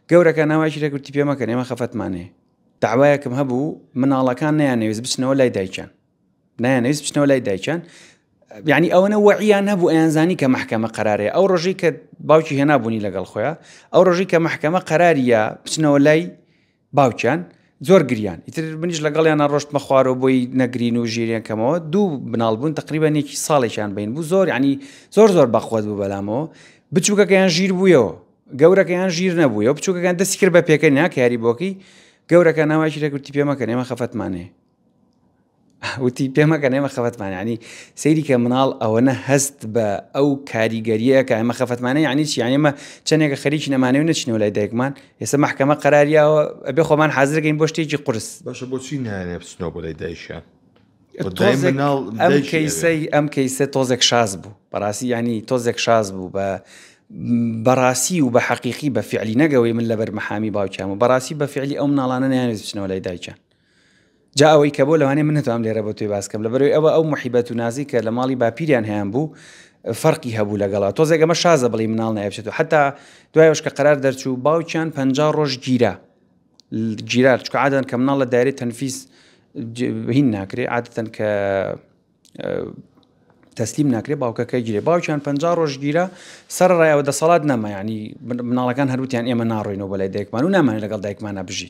گەورەکە ناوایشی لێکوتی پێمەکەن ئێمە خەفەتمانەیە داوایەکم هەبوو مناڵەکان نەیانەویست بچنەوە لای دایکیان نایانەویست بچنەوە لای دایکیان یعنی ئەوەنە وەعیان هەبوو ئەیانزانی کە محکەمە قەرارەیە ئەو ڕۆژی کە باوکی هێنابوونی لەگەڵ خۆیان ئەو ڕۆژی کە محکەمە قەراریە بچنەوە لای باوکیان زۆر گریان ئیتر منیش لەگەڵیان ڕۆشتمە خوارەوە بۆی نەگرین و ژیریانکەمەوە دوو بناڵبوون تقریبا یەکی ساڵێکیان بین بوو زۆر ینی زۆر بەخۆت بوو بەلامەوە بچووکەکەیان ژیر بوویەوە گەورەکەیان ژیر نەبوویەوە بچووکەکان دەستی کرد بە پێکەنی کە یاری بۆکی گەورەکە ناوایشی لێکوتی پێمەکەن ئێمە خەفەتمانەیە وتی پێمەکەن ئێمە خەفەتمان ینی سەیری کە مناڵ ئەوەنە هەست بە ئەو کاریگەریە کە ئێمە خەفەتمانە یعنی چی یعنی ئێمە چەندێکە خەریکی نەمانەوە نەچینەوە لای دایکمان ئێستا محکەمە قەراریەوە ئەبێ خۆمان حازرەکەین بۆ شتێکی قورس باشە بۆچی نایانێ بچنەوە بۆ لای دایکیان ئەم کەیسە تۆزێک شاز بوو بەڕاستی ینی تۆزێک شاز بوو بەڕاستی و بە حەقیقی بە فعلی نەگەوەی من لەبەر مەحامی باوکیان و بەڕاستی بە فعلی ئەو مناڵانە نایانویست بچنەوە لای دایکیان جا ئەوەی کە بۆ لەوانەیە من نەتوانم لێرە بۆ توێ باسکەم لەبەرەوەی ئەو محیبەت و نازی کە لە ماڵی باپیریان هەیان بوو فەرقی هەبوو لەگەڵا تۆزێک ئەمە شازە بڵێ مناڵ نایە حتا دوایەوەش کە قەرار دەرچوو باوکیان 50 ڕۆژ گیرار چکە عادەن کە مناڵ لە دایرەی تەنفیس هین ناکرێ عادەتەن کە تەسلیم ناکرێ باوکەکەی گیرێ باوکیان 50 ڕۆژ گیرە سەرڕایەوە دەسەڵات نەما ینی مناڵەکان هەروتیان ئێمە ناڕۆینەوە بە لای دایکمان و نامانێت لەگەڵ دایکمانە بژی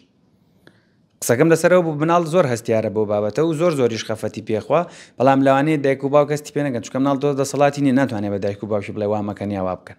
قسەکەم لەسەرەوە بوو مناڵ زۆر هەستیارە بۆ بابەتە و زۆریش خەفەتی پێخوا بەڵام لەوانەیە دایک و باوک هەستی پێ نەکەن چکە مناڵ دەسەڵاتی نیە ناتوانێت بە دایک و باوکی بڵێ وا مەکەن یا وا بکەن